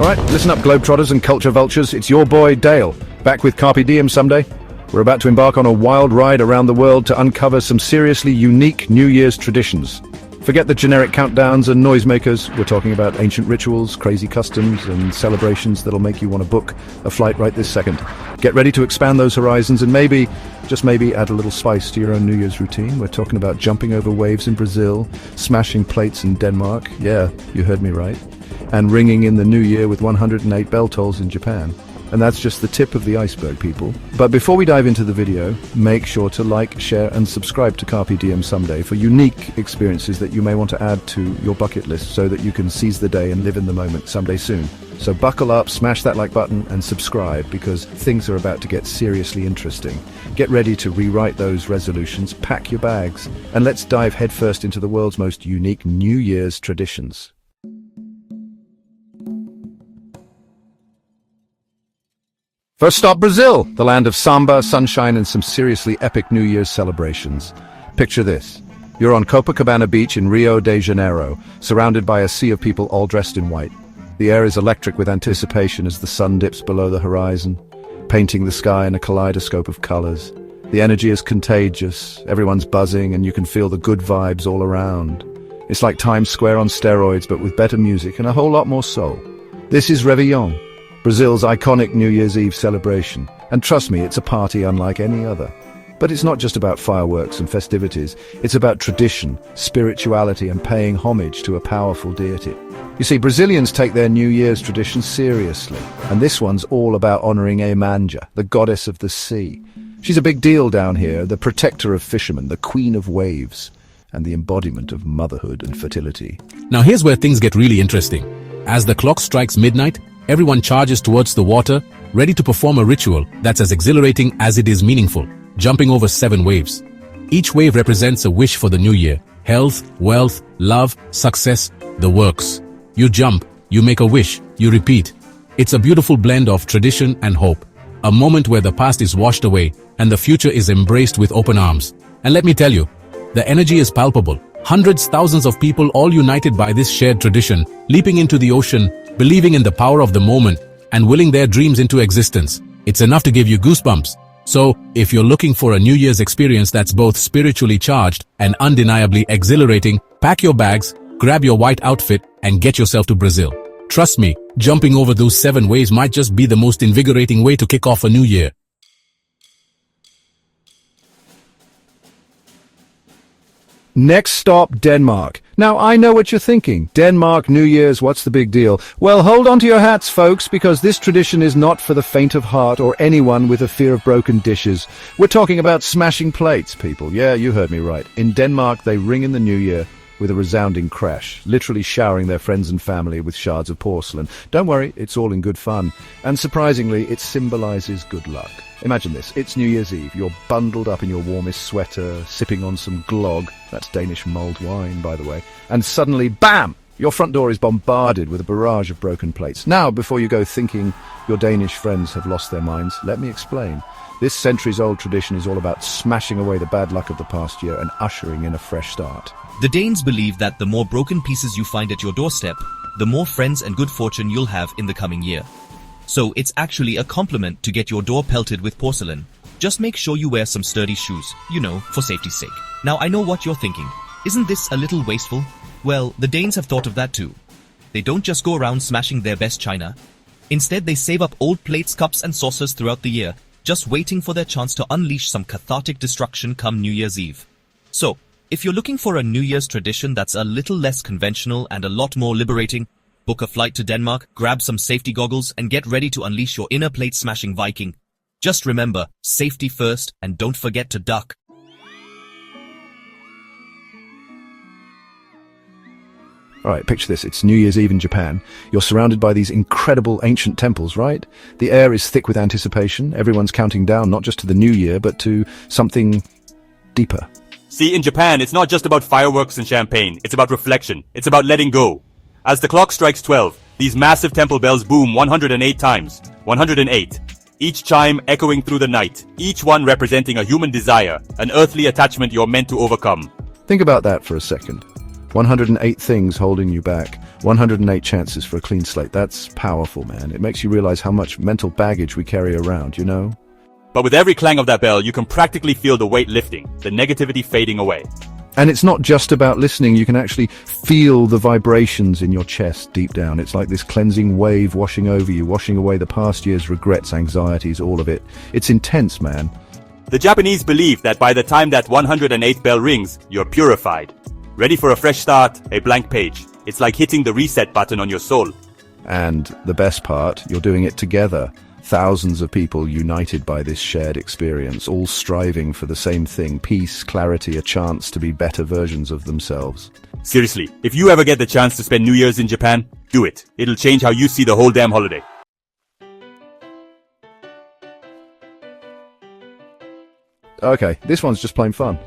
Alright, listen up globetrotters and culture vultures, it's your boy Dale, back with CarpeDiemSomeday. We're about to embark on a wild ride around the world to uncover some seriously unique New Year's traditions. Forget the generic countdowns and noisemakers, we're talking about ancient rituals, crazy customs and celebrations that'll make you want to book a flight right this second. Get ready to expand those horizons and maybe, just maybe, add a little spice to your own New Year's routine. We're talking about jumping over waves in Brazil, smashing plates in Denmark, yeah, you heard me right, and ringing in the new year with 108 bell tolls in Japan. And that's just the tip of the iceberg, people. But before we dive into the video, make sure to like, share and subscribe to CarpeDiemSomeday for unique experiences that you may want to add to your bucket list so that you can seize the day and live in the moment someday soon. So buckle up, smash that like button and subscribe because things are about to get seriously interesting. Get ready to rewrite those resolutions, pack your bags, and let's dive headfirst into the world's most unique New Year's traditions. First stop, Brazil, the land of samba, sunshine, and some seriously epic New Year's celebrations. Picture this. You're on Copacabana Beach in Rio de Janeiro, surrounded by a sea of people all dressed in white. The air is electric with anticipation as the sun dips below the horizon, painting the sky in a kaleidoscope of colors. The energy is contagious, everyone's buzzing, and you can feel the good vibes all around. It's like Times Square on steroids, but with better music and a whole lot more soul. This is Réveillon, Brazil's iconic New Year's Eve celebration, and trust me, it's a party unlike any other. But it's not just about fireworks and festivities, it's about tradition, spirituality and paying homage to a powerful deity. You see, Brazilians take their New Year's tradition seriously, and this one's all about honoring Iemanjá, the goddess of the sea. She's a big deal down here, the protector of fishermen, the queen of waves, and the embodiment of motherhood and fertility. Now here's where things get really interesting. As the clock strikes midnight, everyone charges towards the water, ready to perform a ritual that's as exhilarating as it is meaningful, jumping over 7 waves. Each wave represents a wish for the new year: health, wealth, love, success, the works. You jump, you make a wish, you repeat. It's a beautiful blend of tradition and hope, a moment where the past is washed away and the future is embraced with open arms. And let me tell you, the energy is palpable. Hundreds, thousands of people all united by this shared tradition, leaping into the ocean, believing in the power of the moment, and willing their dreams into existence. It's enough to give you goosebumps. So, if you're looking for a New Year's experience that's both spiritually charged and undeniably exhilarating, pack your bags, grab your white outfit, and get yourself to Brazil. Trust me, jumping over those 7 waves might just be the most invigorating way to kick off a new year. Next stop, Denmark. Now, I know what you're thinking. Denmark, New Year's, what's the big deal? Well, hold on to your hats, folks, because this tradition is not for the faint of heart or anyone with a fear of broken dishes. We're talking about smashing plates, people. Yeah, you heard me right. In Denmark, they ring in the New Year with a resounding crash, literally showering their friends and family with shards of porcelain. Don't worry, it's all in good fun. And surprisingly, it symbolizes good luck. Imagine this, it's New Year's Eve, you're bundled up in your warmest sweater, sipping on some glog, that's Danish mulled wine, by the way, and suddenly, bam! Your front door is bombarded with a barrage of broken plates. Now, before you go thinking your Danish friends have lost their minds, let me explain. This centuries-old tradition is all about smashing away the bad luck of the past year and ushering in a fresh start. The Danes believe that the more broken pieces you find at your doorstep, the more friends and good fortune you'll have in the coming year. So it's actually a compliment to get your door pelted with porcelain. Just make sure you wear some sturdy shoes, you know, for safety's sake. Now I know what you're thinking. Isn't this a little wasteful? Well, the Danes have thought of that too. They don't just go around smashing their best china. Instead, they save up old plates, cups and saucers throughout the year, just waiting for their chance to unleash some cathartic destruction come New Year's Eve. So, if you're looking for a New Year's tradition that's a little less conventional and a lot more liberating, book a flight to Denmark, grab some safety goggles, and get ready to unleash your inner plate-smashing Viking. Just remember, safety first, and don't forget to duck. Alright, picture this, it's New Year's Eve in Japan. You're surrounded by these incredible ancient temples, right? The air is thick with anticipation. Everyone's counting down not just to the new year, but to something deeper. See, in Japan, it's not just about fireworks and champagne. It's about reflection. It's about letting go. As the clock strikes 12, these massive temple bells boom 108 times. 108. Each chime echoing through the night. Each one representing a human desire, an earthly attachment you're meant to overcome. Think about that for a second. 108 things holding you back. 108 chances for a clean slate. That's powerful, man. It makes you realize how much mental baggage we carry around, you know? But with every clang of that bell, you can practically feel the weight lifting, the negativity fading away. And it's not just about listening. You can actually feel the vibrations in your chest deep down. It's like this cleansing wave washing over you, washing away the past year's regrets, anxieties, all of it. It's intense, man. The Japanese believe that by the time that 108th bell rings, you're purified. Ready for a fresh start, a blank page. It's like hitting the reset button on your soul. And the best part, you're doing it together. Thousands of people united by this shared experience, all striving for the same thing: peace, clarity, a chance to be better versions of themselves. Seriously, if you ever get the chance to spend New Year's in Japan, do it. It'll change how you see the whole damn holiday. Okay, this one's just plain fun.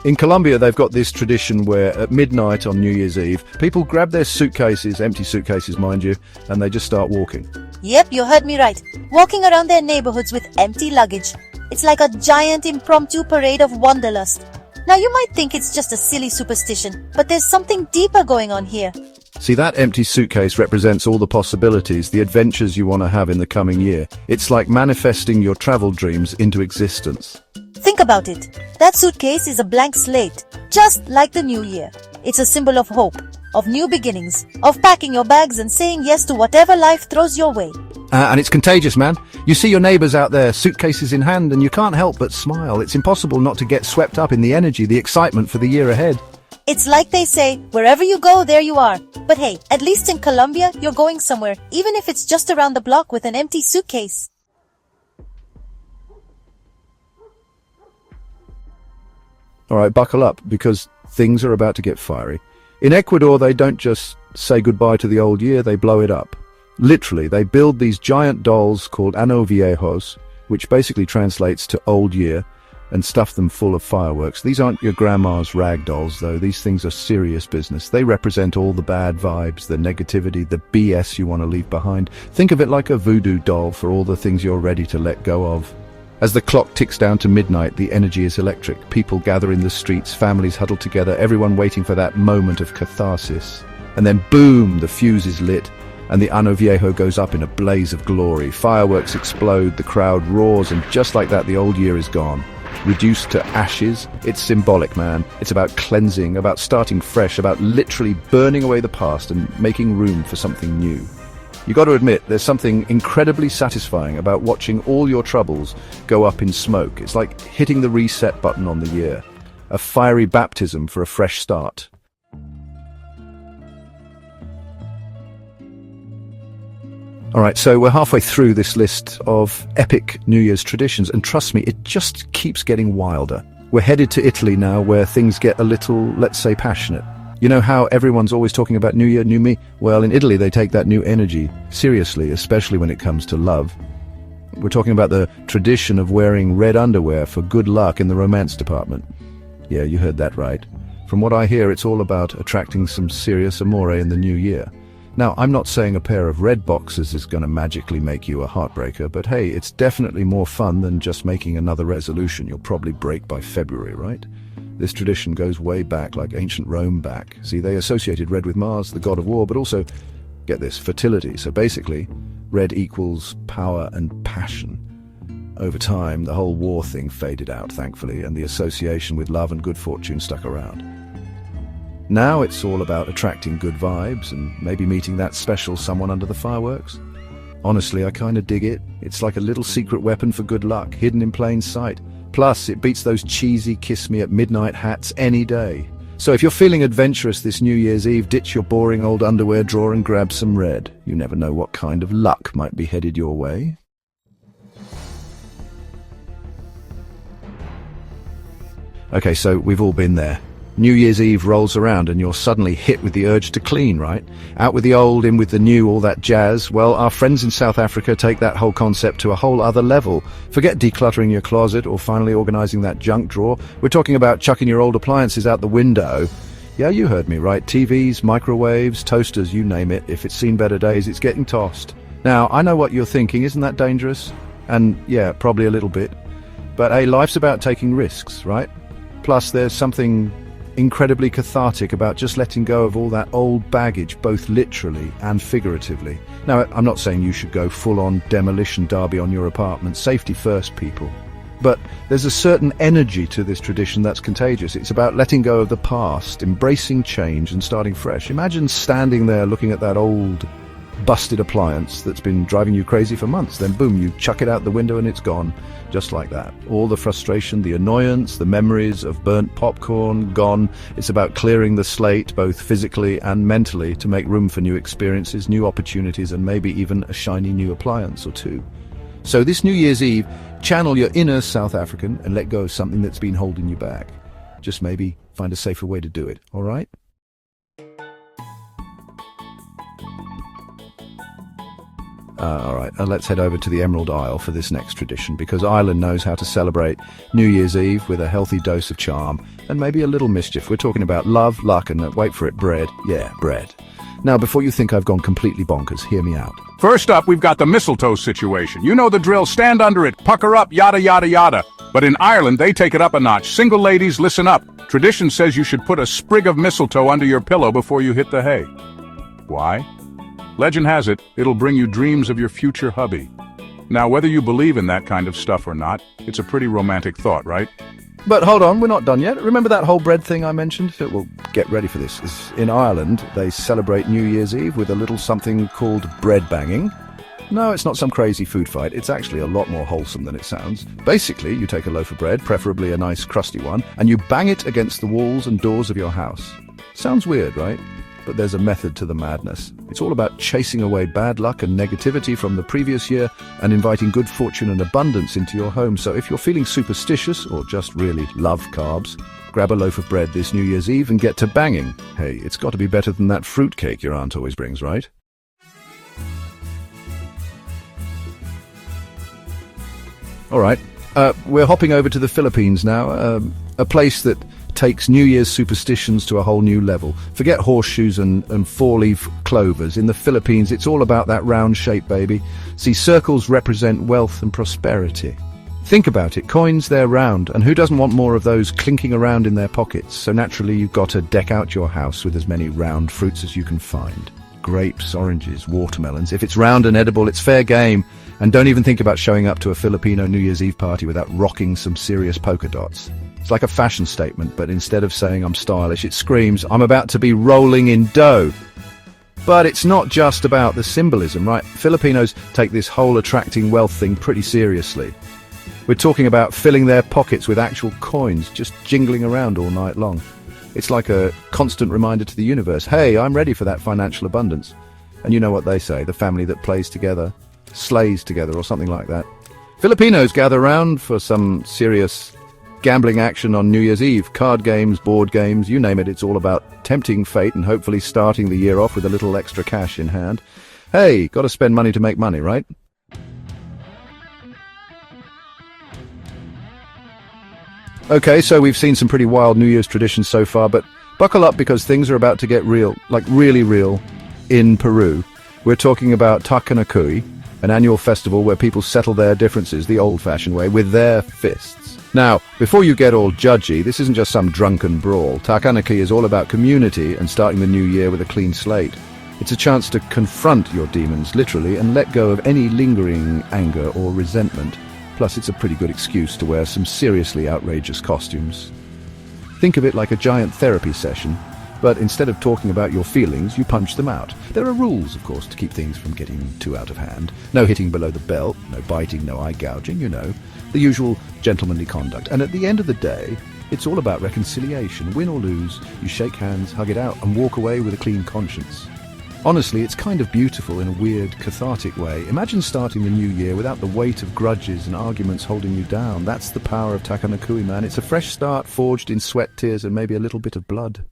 In Colombia, they've got this tradition where at midnight on New Year's Eve, people grab their suitcases, empty suitcases mind you, and they just start walking. Yep, you heard me right. Walking around their neighborhoods with empty luggage. It's like a giant impromptu parade of wanderlust. Now you might think it's just a silly superstition, but there's something deeper going on here. See, that empty suitcase represents all the possibilities, the adventures you want to have in the coming year. It's like manifesting your travel dreams into existence. Think about it. That suitcase is a blank slate, just like the new year. It's a symbol of hope, of new beginnings, of packing your bags and saying yes to whatever life throws your way. And it's contagious, man. You see your neighbors out there, suitcases in hand, and you can't help but smile. It's impossible not to get swept up in the energy, the excitement for the year ahead. It's like they say, wherever you go, there you are. But hey, at least in Colombia, you're going somewhere, even if it's just around the block with an empty suitcase. All right, buckle up, because things are about to get fiery. In Ecuador, they don't just say goodbye to the old year, they blow it up. Literally, they build these giant dolls called Ano Viejos, which basically translates to old year, and stuff them full of fireworks. These aren't your grandma's rag dolls, though. These things are serious business. They represent all the bad vibes, the negativity, the BS you want to leave behind. Think of it like a voodoo doll for all the things you're ready to let go of. As the clock ticks down to midnight, the energy is electric. People gather in the streets, families huddle together, everyone waiting for that moment of catharsis. And then boom, the fuse is lit, and the Ano Viejo goes up in a blaze of glory. Fireworks explode, the crowd roars, and just like that, the old year is gone. Reduced to ashes. It's symbolic, man. It's about cleansing, about starting fresh, about literally burning away the past and making room for something new. You got to admit, there's something incredibly satisfying about watching all your troubles go up in smoke. It's like hitting the reset button on the year. A fiery baptism for a fresh start. All right, so we're halfway through this list of epic New Year's traditions, and trust me, it just keeps getting wilder. We're headed to Italy now, where things get a little, let's say, passionate. You know how everyone's always talking about New Year, New Me? Well, in Italy, they take that new energy seriously, especially when it comes to love. We're talking about the tradition of wearing red underwear for good luck in the romance department. Yeah, you heard that right. From what I hear, it's all about attracting some serious amore in the new year. Now, I'm not saying a pair of red boxers is going to magically make you a heartbreaker, but hey, it's definitely more fun than just making another resolution you'll probably break by February, right? This tradition goes way back, like ancient Rome back. See, they associated red with Mars, the god of war, but also, get this, fertility. So basically, red equals power and passion. Over time, the whole war thing faded out, thankfully, and the association with love and good fortune stuck around. Now it's all about attracting good vibes and maybe meeting that special someone under the fireworks. Honestly, I kind of dig it. It's like a little secret weapon for good luck, hidden in plain sight. Plus, it beats those cheesy kiss-me-at-midnight hats any day. So if you're feeling adventurous this New Year's Eve, ditch your boring old underwear drawer and grab some red. You never know what kind of luck might be headed your way. Okay, so we've all been there. New Year's Eve rolls around and you're suddenly hit with the urge to clean, right? Out with the old, in with the new, all that jazz. Well, our friends in South Africa take that whole concept to a whole other level. Forget decluttering your closet or finally organizing that junk drawer. We're talking about chucking your old appliances out the window. Yeah, you heard me right. TVs, microwaves, toasters, you name it. If it's seen better days, it's getting tossed. Now, I know what you're thinking. Isn't that dangerous? And yeah, probably a little bit. But hey, life's about taking risks, right? Plus, there's something incredibly cathartic about just letting go of all that old baggage, both literally and figuratively. Now, I'm not saying you should go full-on demolition derby on your apartment. Safety first, people. But there's a certain energy to this tradition that's contagious. It's about letting go of the past, embracing change and starting fresh. Imagine standing there looking at that old, busted appliance that's been driving you crazy for months. Then boom, you chuck it out the window and it's gone. Just like that. All the frustration, the annoyance, the memories of burnt popcorn, gone. It's about clearing the slate, both physically and mentally, to make room for new experiences, new opportunities, and maybe even a shiny new appliance or two. So this New Year's Eve, channel your inner South African and let go of something that's been holding you back. Just maybe find a safer way to do it, all right? All right, let's head over to the Emerald Isle for this next tradition, because Ireland knows how to celebrate New Year's Eve with a healthy dose of charm and maybe a little mischief. We're talking about love, luck, and wait for it, bread. Yeah, bread. Now, before you think I've gone completely bonkers, hear me out. First up, we've got the mistletoe situation. You know the drill, stand under it, pucker up, yada yada yada. But in Ireland, they take it up a notch. Single ladies, listen up. Tradition says you should put a sprig of mistletoe under your pillow before you hit the hay. Why? Legend has it, it'll bring you dreams of your future hubby. Now, whether you believe in that kind of stuff or not, it's a pretty romantic thought, right? But hold on, we're not done yet. Remember that whole bread thing I mentioned? Well, get ready for this. In Ireland, they celebrate New Year's Eve with a little something called bread banging. No, it's not some crazy food fight. It's actually a lot more wholesome than it sounds. Basically, you take a loaf of bread, preferably a nice crusty one, and you bang it against the walls and doors of your house. Sounds weird, right? But there's a method to the madness. It's all about chasing away bad luck and negativity from the previous year and inviting good fortune and abundance into your home. So if you're feeling superstitious or just really love carbs, grab a loaf of bread this New Year's Eve and get to banging. Hey, it's got to be better than that fruitcake your aunt always brings, right? All right, we're hopping over to the Philippines now, a place that takes New Year's superstitions to a whole new level. Forget horseshoes and four-leaf clovers. In the Philippines, it's all about that round shape, baby. See, circles represent wealth and prosperity. Think about it, coins, they're round, and who doesn't want more of those clinking around in their pockets? So naturally, you've got to deck out your house with as many round fruits as you can find. Grapes, oranges, watermelons. If it's round and edible, it's fair game. And don't even think about showing up to a Filipino New Year's Eve party without rocking some serious polka dots. It's like a fashion statement, but instead of saying I'm stylish, it screams I'm about to be rolling in dough. But it's not just about the symbolism, right? Filipinos take this whole attracting wealth thing pretty seriously. We're talking about filling their pockets with actual coins, just jingling around all night long. It's like a constant reminder to the universe, hey, I'm ready for that financial abundance. And you know what they say, the family that plays together slays together, or something like that. Filipinos gather round for some serious gambling action on New Year's Eve. Card games, board games, you name it, it's all about tempting fate and hopefully starting the year off with a little extra cash in hand. Hey, gotta spend money to make money, right? Okay, so we've seen some pretty wild New Year's traditions so far, but buckle up because things are about to get real, like really real, in Peru. We're talking about Takanakui, an annual festival where people settle their differences the old-fashioned way, with their fists. Now, before you get all judgy, this isn't just some drunken brawl. Takanaki is all about community and starting the new year with a clean slate. It's a chance to confront your demons, literally, and let go of any lingering anger or resentment. Plus, it's a pretty good excuse to wear some seriously outrageous costumes. Think of it like a giant therapy session, but instead of talking about your feelings, you punch them out. There are rules, of course, to keep things from getting too out of hand. No hitting below the belt, no biting, no eye gouging, you know. The usual gentlemanly conduct. And at the end of the day, it's all about reconciliation. Win or lose, you shake hands, hug it out, and walk away with a clean conscience. Honestly, it's kind of beautiful in a weird, cathartic way. Imagine starting the new year without the weight of grudges and arguments holding you down. That's the power of Takanakui, man. It's a fresh start forged in sweat, tears, and maybe a little bit of blood.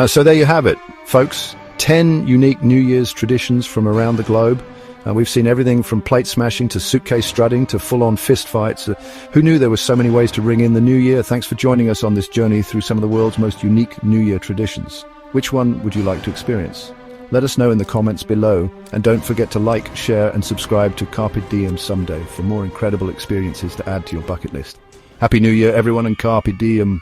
So there you have it, folks. 10 unique New Year's traditions from around the globe. We've seen everything from plate smashing to suitcase strutting to full-on fist fights. Who knew there were so many ways to ring in the new year? Thanks for joining us on this journey through some of the world's most unique New Year traditions. Which one would you like to experience? Let us know in the comments below, and don't forget to like, share and subscribe to CarpeDiemSomeday for more incredible experiences to add to your bucket list. Happy New Year everyone, and Carpe Diem!